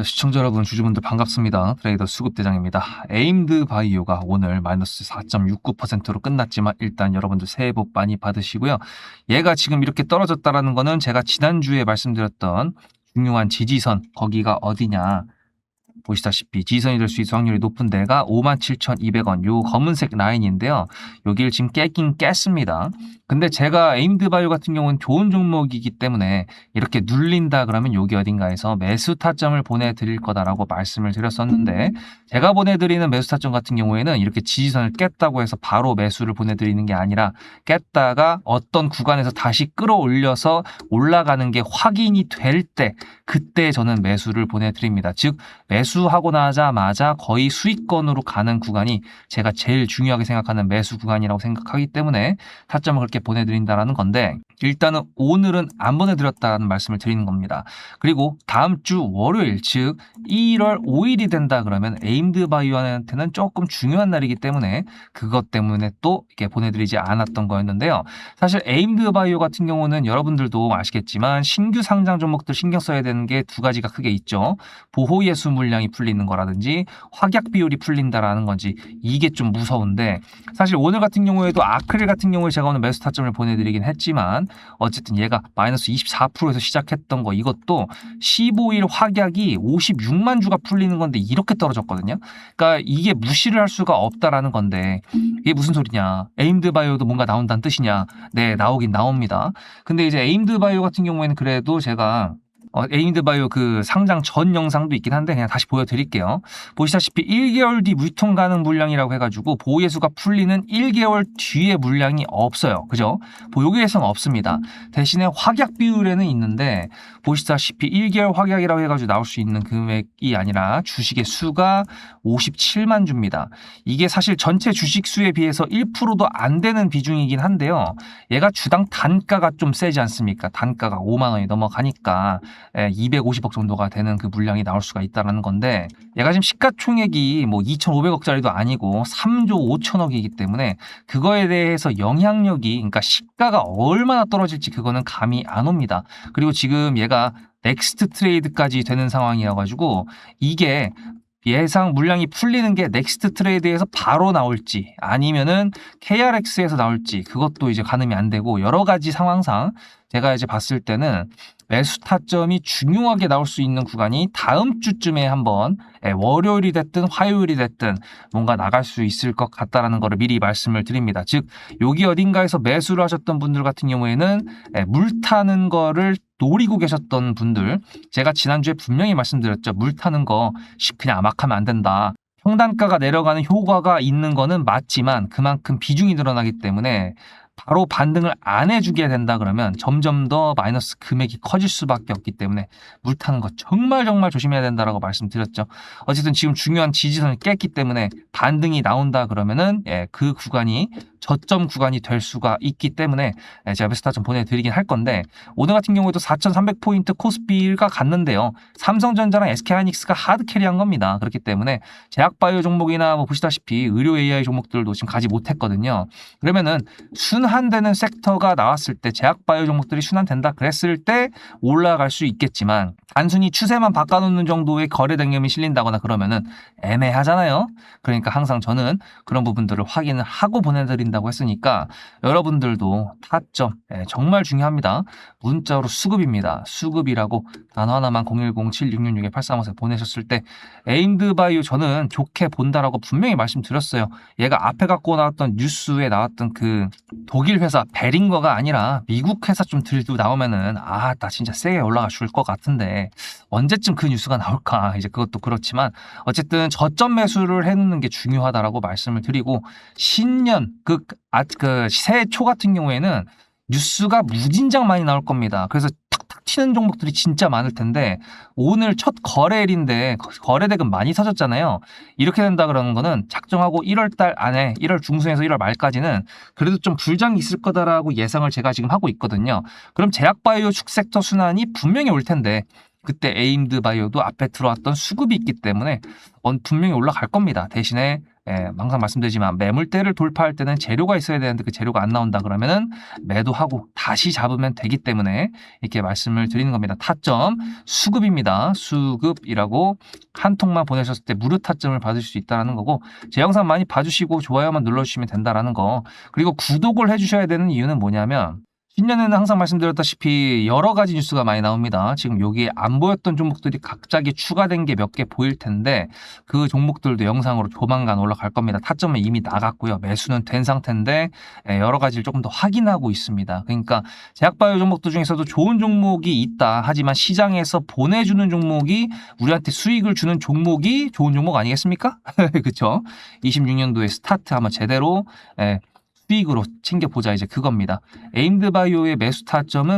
시청자 여러분, 주주분들 반갑습니다. 트레이더 수급대장입니다. 에임드 바이오가 오늘 마이너스 4.69%로 끝났지만 일단 여러분들 새해 복 많이 받으시고요. 얘가 지금 이렇게 떨어졌다라는 거는 제가 지난주에 말씀드렸던 중요한 지지선, 거기가 어디냐, 보시다시피 지지선이 될 수 있을 확률이 높은 데가 57,200원, 요 검은색 라인인데요. 여기를 지금 깨긴 깼습니다. 근데 제가 에임드 바이오 같은 경우는 좋은 종목이기 때문에 이렇게 눌린다 그러면 여기 어딘가에서 매수 타점을 보내드릴 거다라고 말씀을 드렸었는데, 제가 보내드리는 매수 타점 같은 경우에는 이렇게 지지선을 깼다고 해서 바로 매수를 보내드리는 게 아니라, 깼다가 어떤 구간에서 다시 끌어올려서 올라가는 게 확인이 될 때, 그때 저는 매수를 보내드립니다. 즉 매수하고 나자마자 거의 수익권으로 가는 구간이 제가 제일 중요하게 생각하는 매수 구간이라고 생각하기 때문에 타점을 그렇게 보내드린다라는 건데, 일단은 오늘은 안 보내드렸다는 말씀을 드리는 겁니다. 그리고 다음 주 월요일, 즉 1월 5일이 된다 그러면 에임드 바이오한테는 조금 중요한 날이기 때문에 그것 때문에 또 이렇게 보내드리지 않았던 거였는데요. 사실 에임드 바이오 같은 경우는 여러분들도 아시겠지만 신규 상장 종목들 신경 써야 되는 게 두 가지가 크게 있죠. 보호 예수 물량이 풀리는 거라든지 확약 비율이 풀린다라는 건지, 이게 좀 무서운데, 사실 오늘 같은 경우에도 아크릴 같은 경우에 제가 오늘 매수 타점을 보내드리긴 했지만 어쨌든 얘가 마이너스 24%에서 시작했던 거, 이것도 15일 확약이 56만 주가 풀리는 건데 이렇게 떨어졌거든요. 그러니까 이게 무시를 할 수가 없다라는 건데, 이게 무슨 소리냐, 에임드 바이오도 뭔가 나온다는 뜻이냐. 네, 나오긴 나옵니다. 근데 이제 에임드 바이오 같은 경우에는 그래도 제가 에임드 바이오 그 상장 전 영상도 있긴 한데 그냥 다시 보여드릴게요. 보시다시피 1개월 뒤 유통 가능 물량이라고 해가지고 보호예수가 풀리는 1개월 뒤에 물량이 없어요. 그죠? 보유계에서는 없습니다. 대신에 확약 비율에는 있는데, 보시다시피 1개월 확약이라고 해가지고 나올 수 있는 금액이 아니라 주식의 수가 57만 주입니다. 이게 사실 전체 주식 수에 비해서 1%도 안 되는 비중이긴 한데요. 얘가 주당 단가가 좀 세지 않습니까? 단가가 5만 원이 넘어가니까 250억 정도가 되는 그 물량이 나올 수가 있다는 건데, 얘가 지금 시가총액이 뭐 2,500억짜리도 아니고 3조 5천억이기 때문에 그거에 대해서 영향력이, 그러니까 시가가 얼마나 떨어질지 그거는 감이 안 옵니다. 그리고 지금 얘가 넥스트 트레이드까지 되는 상황이어가지고 이게 예상 물량이 풀리는 게 넥스트 트레이드에서 바로 나올지 아니면은 KRX에서 나올지, 그것도 이제 가늠이 안 되고, 여러 가지 상황상 제가 이제 봤을 때는 매수 타점이 중요하게 나올 수 있는 구간이 다음 주쯤에 한번, 월요일이 됐든 화요일이 됐든 뭔가 나갈 수 있을 것 같다라는 거를 미리 말씀을 드립니다. 즉 여기 어딘가에서 매수를 하셨던 분들 같은 경우에는 물 타는 거를 노리고 계셨던 분들, 제가 지난주에 분명히 말씀드렸죠. 물 타는 거 그냥 막 하면 안 된다. 평단가가 내려가는 효과가 있는 거는 맞지만 그만큼 비중이 늘어나기 때문에 바로 반등을 안 해주게 된다 그러면 점점 더 마이너스 금액이 커질 수밖에 없기 때문에 물 타는 거 정말 조심해야 된다라고 말씀드렸죠. 어쨌든 지금 중요한 지지선을 깼기 때문에 반등이 나온다 그러면은 그 구간이 저점 구간이 될 수가 있기 때문에 제가 매수 타점 보내드리긴 할 건데, 오늘 같은 경우에도 4,300포인트 코스피가 갔는데요. 삼성전자랑 SK하이닉스가 하드 캐리한 겁니다. 그렇기 때문에 제약바이오 종목이나 뭐 보시다시피 의료 AI 종목들도 지금 가지 못했거든요. 그러면은 순환되는 섹터가 나왔을 때, 제약바이오 종목들이 순환된다 그랬을 때 올라갈 수 있겠지만, 단순히 추세만 바꿔놓는 정도의 거래 댕념이 실린다거나 그러면은 애매하잖아요. 그러니까 항상 저는 그런 부분들을 확인을 하고 보내드린다고 했으니까 여러분들도 타점 정말 중요합니다. 문자로 수급입니다. 수급이라고 단어 하나만 010-7666-8354 보내셨을 때 에임드 바이오 저는 좋게 본다라고 분명히 말씀드렸어요. 얘가 앞에 갖고 나왔던 뉴스에 나왔던 그 독일 회사 베링거가 아니라 미국 회사 좀 들고 나오면은 나 진짜 세게 올라가 줄 것 같은데 언제쯤 그 뉴스가 나올까, 이제 그것도 그렇지만 어쨌든 저점 매수를 해놓는 게 중요하다라고 말씀을 드리고, 신년 새해 초 같은 경우에는 뉴스가 무진장 많이 나올 겁니다. 그래서 탁탁 튀는 종목들이 진짜 많을 텐데, 오늘 첫 거래일인데 거래대금 많이 터졌잖아요. 이렇게 된다 그러는 거는 작정하고 1월 달 안에, 1월 중순에서 1월 말까지는 그래도 좀 불장이 있을 거다라고 예상을 제가 지금 하고 있거든요. 그럼 제약바이오 축섹터 순환이 분명히 올 텐데, 그때 에임드 바이오도 앞에 들어왔던 수급이 있기 때문에 분명히 올라갈 겁니다. 대신에 항상 말씀드리지만 매물대를 돌파할 때는 재료가 있어야 되는데 그 재료가 안 나온다 그러면은 매도하고 다시 잡으면 되기 때문에 이렇게 말씀을 드리는 겁니다. 타점 수급입니다. 수급이라고 한 통만 보내셨을 때 무료 타점을 받을 수 있다는 거고, 제 영상 많이 봐주시고 좋아요만 눌러주시면 된다라는 거. 그리고 구독을 해주셔야 되는 이유는 뭐냐면, 신년에는 항상 말씀드렸다시피 여러 가지 뉴스가 많이 나옵니다. 지금 여기에 안 보였던 종목들이 갑자기 추가된 게 몇 개 보일 텐데 그 종목들도 영상으로 조만간 올라갈 겁니다. 타점은 이미 나갔고요. 매수는 된 상태인데 여러 가지를 조금 더 확인하고 있습니다. 그러니까 제약바이오 종목들 중에서도 좋은 종목이 있다. 하지만 시장에서 보내주는 종목이 우리한테 수익을 주는 종목이 좋은 종목 아니겠습니까? 그렇죠? 26년도에 스타트 한번 제대로 수익으로 챙겨보자, 이제 그겁니다. 에임드바이오의 매수 타점은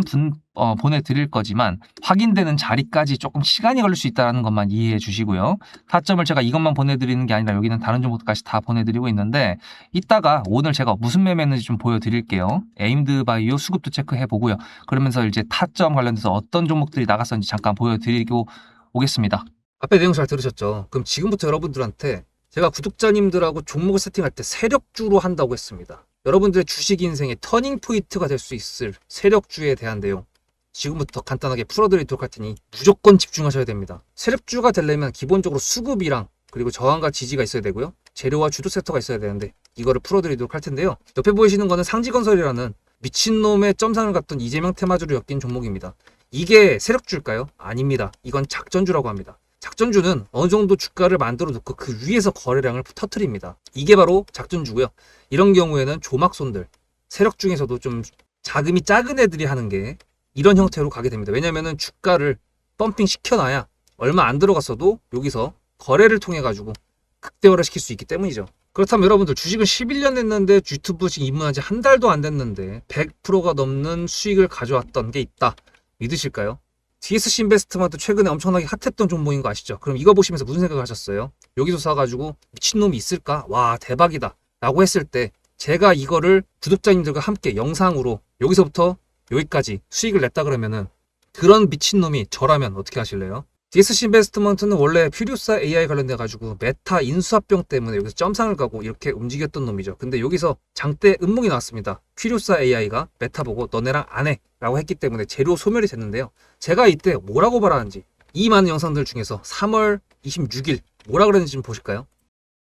보내드릴 거지만 확인되는 자리까지 조금 시간이 걸릴 수 있다는 것만 이해해 주시고요. 타점을 제가 이것만 보내드리는 게 아니라 여기는 다른 종목들까지 다 보내드리고 있는데, 이따가 오늘 제가 무슨 매매했는지 좀 보여드릴게요. 에임드바이오 수급도 체크해 보고요. 그러면서 이제 타점 관련돼서 어떤 종목들이 나갔었는지 잠깐 보여드리고 오겠습니다. 앞에 내용 잘 들으셨죠? 그럼 지금부터 여러분들한테 제가 구독자님들하고 종목을 세팅할 때 세력주로 한다고 했습니다. 여러분들의 주식 인생의 터닝 포인트가 될 수 있을 세력주에 대한 내용 지금부터 간단하게 풀어드리도록 할 테니 무조건 집중하셔야 됩니다. 세력주가 되려면 기본적으로 수급이랑 그리고 저항과 지지가 있어야 되고요. 재료와 주도 섹터가 있어야 되는데 이거를 풀어드리도록 할 텐데요. 옆에 보이시는 거는 상지건설이라는 미친놈의 점상을 갖던 이재명 테마주로 엮인 종목입니다. 이게 세력주일까요? 아닙니다. 이건 작전주라고 합니다. 작전주는 어느 정도 주가를 만들어 놓고 그 위에서 거래량을 터트립니다. 이게 바로 작전주고요. 이런 경우에는 조막손들, 세력 중에서도 좀 자금이 작은 애들이 하는 게 이런 형태로 가게 됩니다. 왜냐면은 주가를 펌핑 시켜놔야 얼마 안 들어갔어도 여기서 거래를 통해 가지고 극대화를 시킬 수 있기 때문이죠. 그렇다면 여러분들 주식을 11년 했는데 유튜브 지금 입문한 지 한 달도 안 됐는데 100%가 넘는 수익을 가져왔던 게 있다. 믿으실까요? DSC 인베스트먼트 최근에 엄청나게 핫했던 종목인 거 아시죠? 그럼 이거 보시면서 무슨 생각을 하셨어요? 여기서 사가지고 미친놈이 있을까? 와 대박이다 라고 했을 때 제가 이거를 구독자님들과 함께 영상으로 여기서부터 여기까지 수익을 냈다 그러면은 그런 미친놈이 저라면 어떻게 하실래요? DSC 인베스트먼트는 원래 퓨리오사 AI 관련돼 가지고 메타 인수합병 때문에 여기서 점상을 가고 이렇게 움직였던 놈이죠. 근데 여기서 장대 음몽이 나왔습니다. 퓨리오사 AI가 메타 보고 너네랑 안 해 라고 했기 때문에 재료 소멸이 됐는데요. 제가 이때 뭐라고 말하는지 이 많은 영상들 중에서 3월 26일 뭐라 그랬는지 좀 보실까요?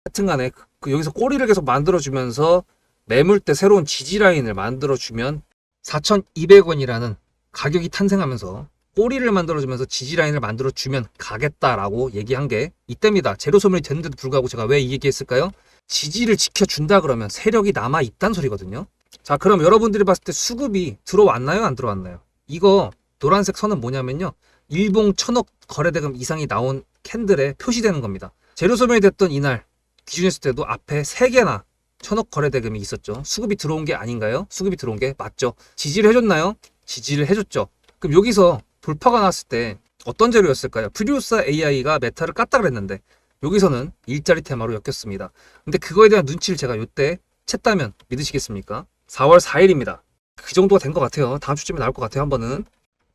하여튼간에 여기서 꼬리를 계속 만들어주면서 매물대 새로운 지지라인을 만들어주면 4,200원이라는 가격이 탄생하면서 꼬리를 만들어주면서 지지라인을 만들어주면 가겠다라고 얘기한 게 이때입니다. 재료 소멸이 됐는데도 불구하고 제가 왜 이 얘기했을까요? 지지를 지켜준다 그러면 세력이 남아있다는 소리거든요. 자, 그럼 여러분들이 봤을 때 수급이 들어왔나요? 안 들어왔나요? 이거 노란색 선은 뭐냐면요. 일봉 1,000억 거래대금 이상이 나온 캔들에 표시되는 겁니다. 재료 소멸이 됐던 이날 기준했을 때도 앞에 3개나 1,000억 거래대금이 있었죠. 수급이 들어온 게 아닌가요? 수급이 들어온 게 맞죠. 지지를 해줬나요? 지지를 해줬죠. 그럼 여기서 돌파가 났을 때 어떤 재료였을까요? 퓨리오사 AI가 메타를 깠다 그랬는데 여기서는 일자리 테마로 엮였습니다. 근데 그거에 대한 눈치를 제가 이때 챘다면 믿으시겠습니까? 4월 4일입니다. 그 정도가 된 것 같아요. 다음 주쯤에 나올 것 같아요. 한 번은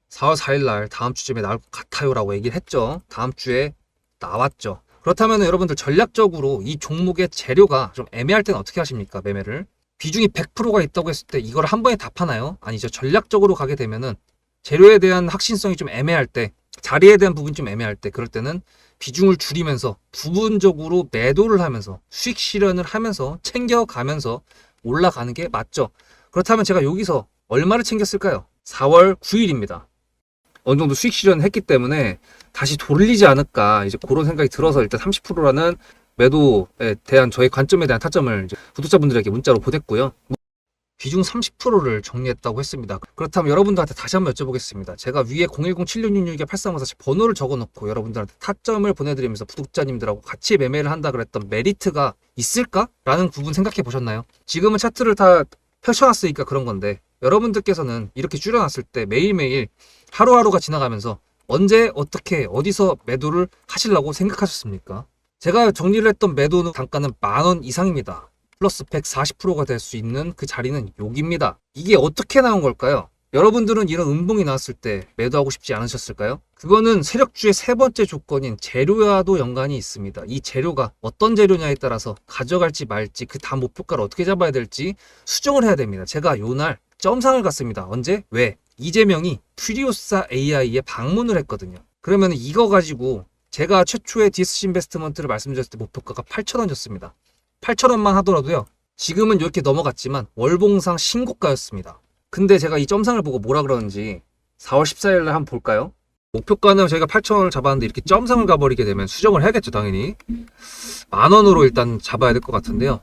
4월 4일 날 다음 주쯤에 나올 것 같아요 라고 얘기를 했죠. 다음 주에 나왔죠. 그렇다면 여러분들 전략적으로 이 종목의 재료가 좀 애매할 때는 어떻게 하십니까? 매매를 비중이 100%가 있다고 했을 때 이걸 한 번에 다 파나요? 아니죠. 전략적으로 가게 되면은 재료에 대한 확신성이 좀 애매할 때, 자리에 대한 부분이 좀 애매할 때, 그럴 때는 비중을 줄이면서 부분적으로 매도를 하면서 수익 실현을 하면서 챙겨가면서 올라가는 게 맞죠. 그렇다면 제가 여기서 얼마를 챙겼을까요? 4월 9일입니다. 어느 정도 수익 실현을 했기 때문에 다시 돌리지 않을까 이제 그런 생각이 들어서 일단 30%라는 매도에 대한 저의 관점에 대한 타점을 이제 구독자분들에게 문자로 보냈고요. 비중 30%를 정리했다고 했습니다. 그렇다면 여러분들한테 다시 한번 여쭤보겠습니다. 제가 위에 010-7666-8354 번호를 적어놓고 여러분들한테 타점을 보내드리면서 구독자님들하고 같이 매매를 한다 그랬던 메리트가 있을까? 라는 부분 생각해 보셨나요? 지금은 차트를 다 펼쳐놨으니까 그런 건데 여러분들께서는 이렇게 줄여놨을 때 매일매일 하루하루가 지나가면서 언제 어떻게 어디서 매도를 하시려고 생각하셨습니까? 제가 정리를 했던 매도 단가는 10,000원 이상입니다. 플러스 140%가 될 수 있는 그 자리는 여기입니다. 이게 어떻게 나온 걸까요? 여러분들은 이런 음봉이 나왔을 때 매도하고 싶지 않으셨을까요? 그거는 세력주의 세 번째 조건인 재료와도 연관이 있습니다. 이 재료가 어떤 재료냐에 따라서 가져갈지 말지 그 다음 목표가를 어떻게 잡아야 될지 수정을 해야 됩니다. 제가 요날 점상을 갔습니다. 언제? 왜? 이재명이 퓨리오사 AI에 방문을 했거든요. 그러면 이거 가지고 제가 최초의 디스시 인베스트먼트를 말씀드렸을 때 목표가가 8,000원이었습니다. 8,000원만 하더라도요. 지금은 이렇게 넘어갔지만 월봉상 신고가였습니다. 근데 제가 이 점상을 보고 뭐라 그러는지 4월 14일 날 한번 볼까요? 목표가는 저희가 8,000원을 잡았는데 이렇게 점상을 가버리게 되면 수정을 해야겠죠, 당연히. 10,000원으로 일단 잡아야 될 것 같은데요.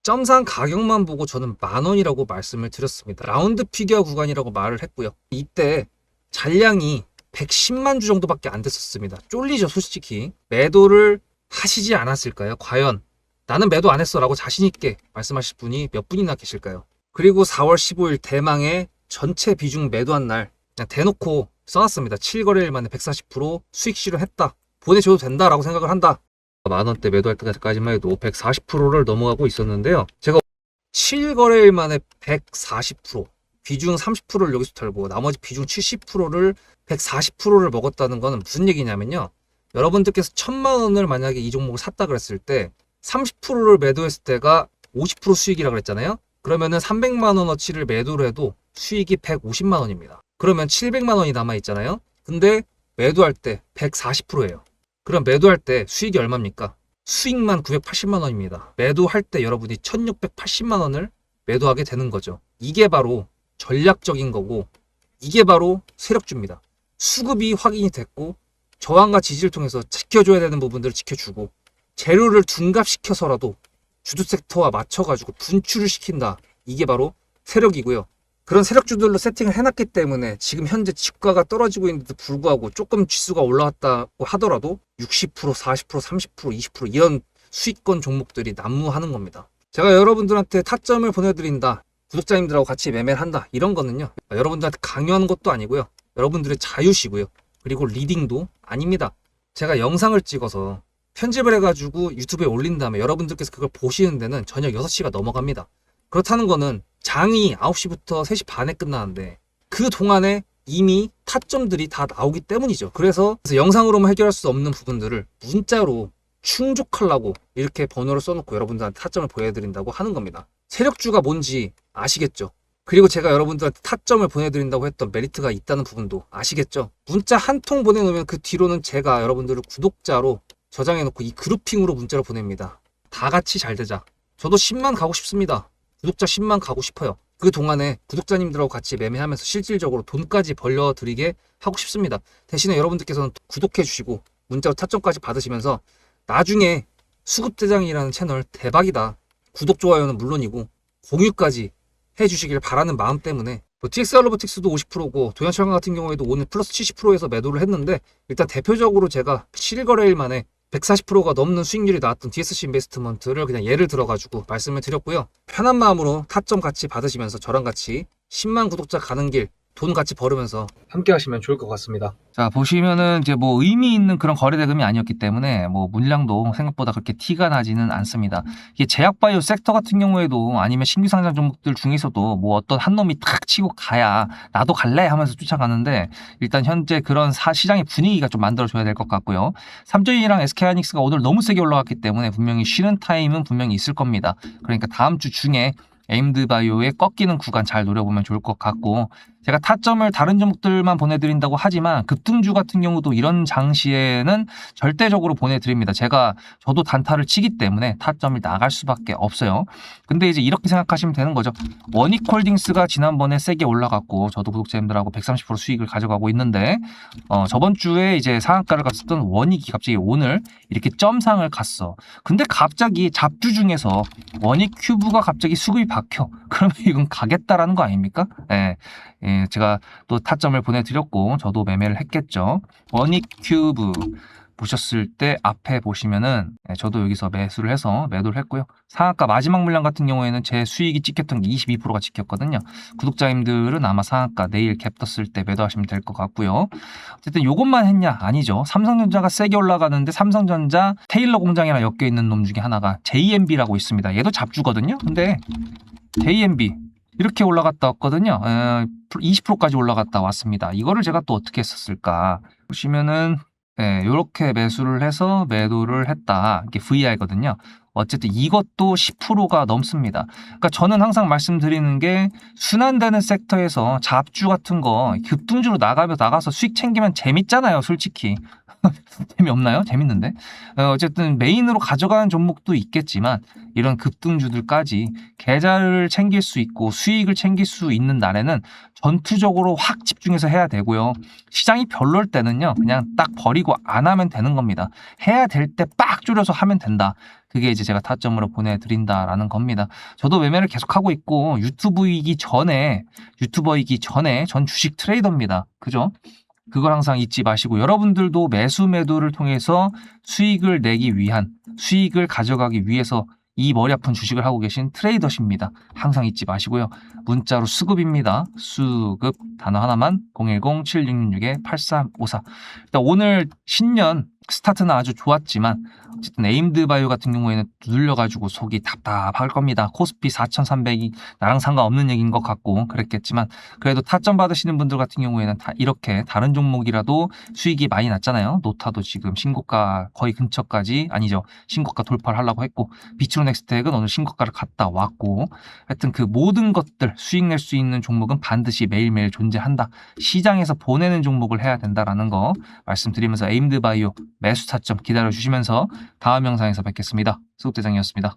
점상 가격만 보고 저는 10,000원이라고 말씀을 드렸습니다. 라운드 피겨 구간이라고 말을 했고요. 이때 잔량이 110만 주 정도밖에 안 됐었습니다. 쫄리죠, 솔직히. 매도를 하시지 않았을까요? 과연 나는 매도 안 했어 라고 자신있게 말씀하실 분이 몇 분이나 계실까요? 그리고 4월 15일 대망의 전체 비중 매도한 날 그냥 대놓고 써놨습니다. 7거래일 만에 140% 수익 실현했다. 보내줘도 된다라고 생각을 한다. 만원대 매도할 때까지만 해도 140%를 넘어가고 있었는데요. 제가 7거래일 만에 140% 비중 30%를 여기서 털고 나머지 비중 70%를 140%를 먹었다는 거는 무슨 얘기냐면요. 여러분들께서 1,000만 원을 만약에 이 종목을 샀다 그랬을 때 30%를 매도했을 때가 50% 수익이라고 그랬잖아요. 그러면은 300만 원어치를 매도를 해도 수익이 150만 원입니다. 그러면 700만 원이 남아 있잖아요. 근데 매도할 때 140%예요. 그럼 매도할 때 수익이 얼마입니까? 수익만 980만 원입니다. 매도할 때 여러분이 1680만 원을 매도하게 되는 거죠. 이게 바로 전략적인 거고 이게 바로 세력주입니다. 수급이 확인이 됐고 저항과 지지를 통해서 지켜줘야 되는 부분들을 지켜주고 재료를 둔갑시켜서라도 주도 섹터와 맞춰가지고 분출을 시킨다. 이게 바로 세력이고요. 그런 세력주들로 세팅을 해놨기 때문에 지금 현재 주가가 떨어지고 있는데도 불구하고 조금 지수가 올라왔다고 하더라도 60%, 40%, 30%, 20% 이런 수익권 종목들이 난무하는 겁니다. 제가 여러분들한테 타점을 보내드린다. 구독자님들하고 같이 매매를 한다. 이런 거는요. 여러분들한테 강요하는 것도 아니고요. 여러분들의 자유시고요. 그리고 리딩도 아닙니다. 제가 영상을 찍어서 편집을 해가지고 유튜브에 올린 다음에 여러분들께서 그걸 보시는 데는 저녁 6시가 넘어갑니다. 그렇다는 거는 장이 9시부터 3시 반에 끝나는데 그 동안에 이미 타점들이 다 나오기 때문이죠. 그래서 영상으로만 해결할 수 없는 부분들을 문자로 충족하려고 이렇게 번호를 써놓고 여러분들한테 타점을 보여드린다고 하는 겁니다. 세력주가 뭔지 아시겠죠? 그리고 제가 여러분들한테 타점을 보내드린다고 했던 메리트가 있다는 부분도 아시겠죠? 문자 한 통 보내놓으면 그 뒤로는 제가 여러분들을 구독자로 저장해놓고 이 그룹핑으로 문자를 보냅니다. 다 같이 잘 되자. 저도 10만 가고 싶습니다. 구독자 10만 가고 싶어요. 그 동안에 구독자님들하고 같이 매매하면서 실질적으로 돈까지 벌려드리게 하고 싶습니다. 대신에 여러분들께서는 구독해주시고 문자로 타점까지 받으시면서 나중에 수급대장이라는 채널 대박이다. 구독, 좋아요는 물론이고 공유까지 해주시길 바라는 마음 때문에 TXR 로보틱스도 50%고 도연철강 같은 경우에도 오늘 플러스 70%에서 매도를 했는데 일단 대표적으로 제가 7거래일 만에 140%가 넘는 수익률이 나왔던 DSC 인베스트먼트를 그냥 예를 들어가지고 말씀을 드렸고요. 편한 마음으로 타점 같이 받으시면서 저랑 같이 10만 구독자 가는 길 돈 같이 벌으면서 함께 하시면 좋을 것 같습니다. 자, 보시면은 이제 뭐 의미 있는 그런 거래 대금이 아니었기 때문에 뭐 물량도 생각보다 그렇게 티가 나지는 않습니다. 이게 제약바이오 섹터 같은 경우에도 아니면 신규 상장 종목들 중에서도 뭐 어떤 한 놈이 탁 치고 가야 나도 갈래 하면서 쫓아가는데 일단 현재 그런 시장의 분위기가 좀 만들어줘야 될 것 같고요. 삼성이랑 SK하이닉스가 오늘 너무 세게 올라갔기 때문에 분명히 쉬는 타임은 분명히 있을 겁니다. 그러니까 다음 주 중에 에임드바이오의 꺾이는 구간 잘 노려보면 좋을 것 같고 제가 타점을 다른 종목들만 보내드린다고 하지만 급등주 같은 경우도 이런 장시에는 절대적으로 보내드립니다. 저도 단타를 치기 때문에 타점을 나갈 수밖에 없어요. 근데 이제 이렇게 생각하시면 되는 거죠. 원익홀딩스가 지난번에 세게 올라갔고 저도 구독자님들하고 130% 수익을 가져가고 있는데 저번 주에 이제 상한가를 갔었던 원익이 갑자기 오늘 이렇게 점상을 갔어. 근데 갑자기 잡주 중에서 원익 큐브가 갑자기 수급이 박혀. 그러면 이건 가겠다라는 거 아닙니까? 예, 제가 또 타점을 보내드렸고 저도 매매를 했겠죠. 원익 큐브 보셨을 때 앞에 보시면은 저도 여기서 매수를 해서 매도를 했고요. 상한가 마지막 물량 같은 경우에는 제 수익이 찍혔던 게 22%가 찍혔거든요. 구독자님들은 아마 상한가 내일 갭 떴을 때 매도하시면 될 것 같고요. 어쨌든 요것만 했냐? 아니죠. 삼성전자가 세게 올라가는데 삼성전자 테일러 공장이랑 엮여 있는 놈 중에 하나가 JMB라고 있습니다. 얘도 잡주거든요. 근데 JMB 이렇게 올라갔다 왔거든요. 20%까지 올라갔다 왔습니다. 이거를 제가 또 어떻게 했었을까? 보시면은 이렇게 매수를 해서 매도를 했다. 이게 VI거든요. 어쨌든 이것도 10%가 넘습니다. 그러니까 저는 항상 말씀드리는 게 순환되는 섹터에서 잡주 같은 거 급등주로 나가서 수익 챙기면 재밌잖아요, 솔직히. 재미없나요? 재밌는데. 어쨌든 메인으로 가져가는 종목도 있겠지만 이런 급등주들까지 계좌를 챙길 수 있고 수익을 챙길 수 있는 날에는 전투적으로 확 집중해서 해야 되고요. 시장이 별로일 때는요, 그냥 딱 버리고 안 하면 되는 겁니다. 해야 될 때 빡 줄여서 하면 된다. 그게 이제 제가 타점으로 보내드린다라는 겁니다. 저도 매매를 계속하고 있고 유튜버이기 전에 전 주식 트레이더입니다. 그죠? 그걸 항상 잊지 마시고 여러분들도 매수 매도를 통해서 수익을 내기 위한, 수익을 가져가기 위해서 이 머리 아픈 주식을 하고 계신 트레이더십니다. 항상 잊지 마시고요. 문자로 수급입니다. 수급 단어 하나만 010-7666-8354. 일단 오늘 신년 스타트는 아주 좋았지만 어쨌든 에임드 바이오 같은 경우에는 눌려가지고 속이 답답할 겁니다. 코스피 4,300이 나랑 상관없는 얘기인 것 같고 그랬겠지만 그래도 타점 받으시는 분들 같은 경우에는 다 이렇게 다른 종목이라도 수익이 많이 났잖아요. 노타도 지금 신고가 거의 근처까지, 아니죠, 신고가 돌파를 하려고 했고, 비트로넥스텍은 오늘 신고가를 갔다 왔고, 하여튼 그 모든 것들 수익 낼 수 있는 종목은 반드시 매일매일 존재한다. 시장에서 보내는 종목을 해야 된다라는 거 말씀드리면서 에임드 바이오 매수 타점 기다려 주시면서 다음 영상에서 뵙겠습니다. 수급대장이었습니다.